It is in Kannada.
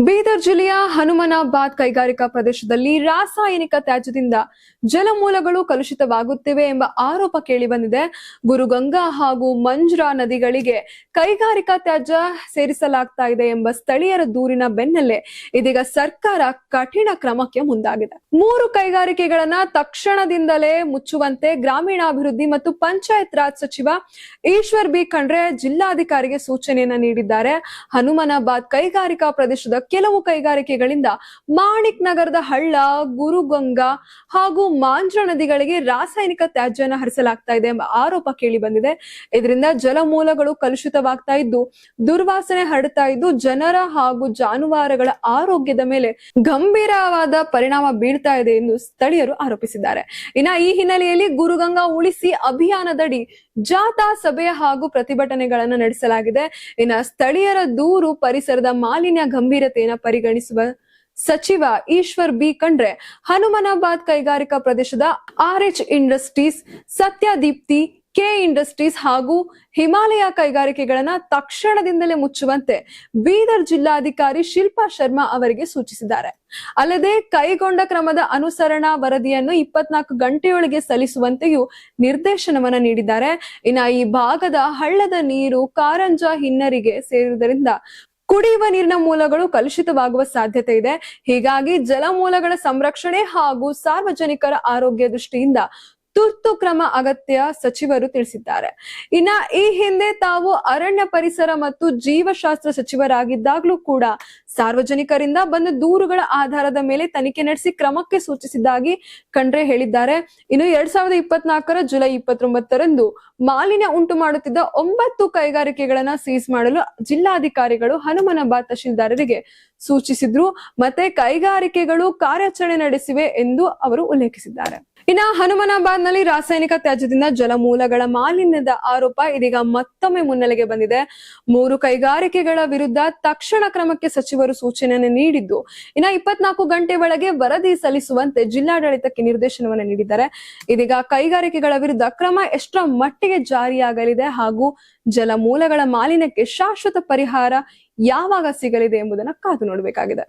ಬೀದರ್ ಜಿಲ್ಲೆಯ ಹನುಮನಾಬಾದ್ ಕೈಗಾರಿಕಾ ಪ್ರದೇಶದಲ್ಲಿ ರಾಸಾಯನಿಕ ತ್ಯಾಜ್ಯದಿಂದ ಜಲಮೂಲಗಳು ಕಲುಷಿತವಾಗುತ್ತಿವೆ ಎಂಬ ಆರೋಪ ಕೇಳಿಬಂದಿದೆ. ಗುರುಗಂಗಾ ಹಾಗೂ ಮಂಜ್ರಾ ನದಿಗಳಿಗೆ ಕೈಗಾರಿಕಾ ತ್ಯಾಜ್ಯ ಸೇರಿಸಲಾಗ್ತಾ ಇದೆ ಎಂಬ ಸ್ಥಳೀಯರ ದೂರಿನ ಬೆನ್ನಲ್ಲೇ ಇದೀಗ ಸರ್ಕಾರ ಕಠಿಣ ಕ್ರಮಕ್ಕೆ ಮುಂದಾಗಿದೆ. 3 ಕೈಗಾರಿಕೆಗಳನ್ನ ತಕ್ಷಣದಿಂದಲೇ ಮುಚ್ಚುವಂತೆ ಗ್ರಾಮೀಣಾಭಿವೃದ್ಧಿ ಮತ್ತು ಪಂಚಾಯತ್ ರಾಜ್ ಸಚಿವ ಈಶ್ವರ್ ಬಿ ಖಂಡ್ರೆ ಜಿಲ್ಲಾಧಿಕಾರಿಗೆ ಸೂಚನೆಯನ್ನ ನೀಡಿದ್ದಾರೆ. ಹನುಮನಾಬಾದ್ ಕೈಗಾರಿಕಾ ಪ್ರದೇಶದ ಕೆಲವು ಕೈಗಾರಿಕೆಗಳಿಂದ ಮಾಣಿಕ್ ನಗರದ ಹಳ್ಳ, ಗುರುಗಂಗಾ ಹಾಗೂ ಮಾಂಜ್ರಾ ನದಿಗಳಿಗೆ ರಾಸಾಯನಿಕ ತ್ಯಾಜ್ಯನ ಹರಿಸಲಾಗ್ತಾ ಇದೆ ಎಂಬ ಆರೋಪ ಕೇಳಿ ಬಂದಿದೆ. ಇದರಿಂದ ಜಲಮೂಲಗಳು ಕಲುಷಿತವಾಗ್ತಾ ಇದ್ದು ದುರ್ವಾಸನೆ ಹರಡ್ತಾ ಇದ್ದು ಜನರ ಹಾಗೂ ಜಾನುವಾರುಗಳ ಆರೋಗ್ಯದ ಮೇಲೆ ಗಂಭೀರವಾದ ಪರಿಣಾಮ ಬೀಳ್ತಾ ಇದೆ ಎಂದು ಸ್ಥಳೀಯರು ಆರೋಪಿಸಿದ್ದಾರೆ. ಇನ್ನ ಈ ಹಿನ್ನೆಲೆಯಲ್ಲಿ ಗುರುಗಂಗಾ ಉಳಿಸಿ ಅಭಿಯಾನದಡಿ ಜಾಥಾ ಸಭೆ ಹಾಗೂ ಪ್ರತಿಭಟನೆಗಳನ್ನು ನಡೆಸಲಾಗಿದೆ. ಇನ್ನ ಸ್ಥಳೀಯರ ದೂರು ಪರಿಸರದ ಮಾಲಿನ್ಯ ಗಂಭೀರತೆಯನ್ನು ಪರಿಗಣಿಸುವ ಸಚಿವ ಈಶ್ವರ್ ಬಿ ಖಂಡ್ರೆ ಹನುಮನಾಬಾದ್ ಕೈಗಾರಿಕಾ ಪ್ರದೇಶದ RH ಇಂಡಸ್ಟ್ರೀಸ್, ಸತ್ಯದೀಪ್ತಿ, ಕೆ ಇಂಡಸ್ಟ್ರೀಸ್ ಹಾಗೂ ಹಿಮಾಲಯ ಕೈಗಾರಿಕೆಗಳನ್ನ ತಕ್ಷಣದಿಂದಲೇ ಮುಚ್ಚುವಂತೆ ಬೀದರ್ ಜಿಲ್ಲಾಧಿಕಾರಿ ಶಿಲ್ಪಾ ಶರ್ಮಾ ಅವರಿಗೆ ಸೂಚಿಸಿದ್ದಾರೆ. ಅಲ್ಲದೆ ಕೈಗೊಂಡ ಕ್ರಮದ ಅನುಸರಣಾ ವರದಿಯನ್ನು 24 ಗಂಟೆಯೊಳಗೆ ಸಲ್ಲಿಸುವಂತೆಯೂ ನಿರ್ದೇಶನವನ್ನ ನೀಡಿದ್ದಾರೆ. ಇನ್ನು ಈ ಭಾಗದ ಹಳ್ಳದ ನೀರು ಕಾರಂಜಾ ಹಿನ್ನರಿಗೆ ಸೇರುವುದರಿಂದ ಕುಡಿಯುವ ನೀರಿನ ಮೂಲಗಳು ಕಲುಷಿತವಾಗುವ ಸಾಧ್ಯತೆ ಇದೆ. ಹೀಗಾಗಿ ಜಲಮೂಲಗಳ ಸಂರಕ್ಷಣೆ ಹಾಗೂ ಸಾರ್ವಜನಿಕರ ಆರೋಗ್ಯ ದೃಷ್ಟಿಯಿಂದ ತುರ್ತು ಕ್ರಮ ಅಗತ್ಯ ಸಚಿವರು ತಿಳಿಸಿದ್ದಾರೆ. ಇನ್ನ ಈ ಹಿಂದೆ ತಾವು ಅರಣ್ಯ ಪರಿಸರ ಮತ್ತು ಜೀವಶಾಸ್ತ್ರ ಸಚಿವರಾಗಿದ್ದಾಗಲೂ ಕೂಡ ಸಾರ್ವಜನಿಕರಿಂದ ಬಂದ ದೂರುಗಳ ಆಧಾರದ ಮೇಲೆ ತನಿಖೆ ನಡೆಸಿ ಕ್ರಮಕ್ಕೆ ಸೂಚಿಸಿದ್ದಾಗಿ ಖಂಡ್ರೆ ಹೇಳಿದ್ದಾರೆ. ಇನ್ನು 2024 ಜುಲೈ 29ರಂದು ಮಾಲಿನ್ಯ ಉಂಟು ಮಾಡುತ್ತಿದ್ದ 9 ಕೈಗಾರಿಕೆಗಳನ್ನ ಸೀಸ್ ಮಾಡಲು ಜಿಲ್ಲಾಧಿಕಾರಿಗಳು ಹನುಮನಾಬಾದ್ ತಹಶೀಲ್ದಾರರಿಗೆ ಸೂಚಿಸಿದ್ರು. ಮತ್ತೆ ಕೈಗಾರಿಕೆಗಳು ಕಾರ್ಯಾಚರಣೆ ನಡೆಸಿವೆ ಎಂದು ಅವರು ಉಲ್ಲೇಖಿಸಿದ್ದಾರೆ. ಇನ್ನ ಹನುಮನಾಬಾದ್ ನಲ್ಲಿ ರಾಸಾಯನಿಕ ತ್ಯಾಜ್ಯದಿಂದ ಜಲಮೂಲಗಳ ಮಾಲಿನ್ಯದ ಆರೋಪ ಇದೀಗ ಮತ್ತೊಮ್ಮೆ ಮುನ್ನೆಲೆಗೆ ಬಂದಿದೆ. 3 ಕೈಗಾರಿಕೆಗಳ ವಿರುದ್ಧ ತಕ್ಷಣ ಕ್ರಮಕ್ಕೆ ಸಚಿವರು ಸೂಚನೆಯನ್ನು ನೀಡಿದ್ದು ಇನ್ನ 24 ಗಂಟೆ ಒಳಗೆ ವರದಿ ಸಲ್ಲಿಸುವಂತೆ ಜಿಲ್ಲಾಡಳಿತಕ್ಕೆ ನಿರ್ದೇಶನವನ್ನು ನೀಡಿದ್ದಾರೆ. ಇದೀಗ ಕೈಗಾರಿಕೆಗಳ ವಿರುದ್ಧ ಕ್ರಮ ಎಷ್ಟರ ಮಟ್ಟಿಗೆ ಜಾರಿಯಾಗಲಿದೆ ಹಾಗೂ ಜಲಮೂಲಗಳ ಮಾಲಿನ್ಯಕ್ಕೆ ಶಾಶ್ವತ ಪರಿಹಾರ ಯಾವಾಗ ಸಿಗಲಿದೆ ಎಂಬುದನ್ನು ಕಾದು ನೋಡಬೇಕಾಗಿದೆ.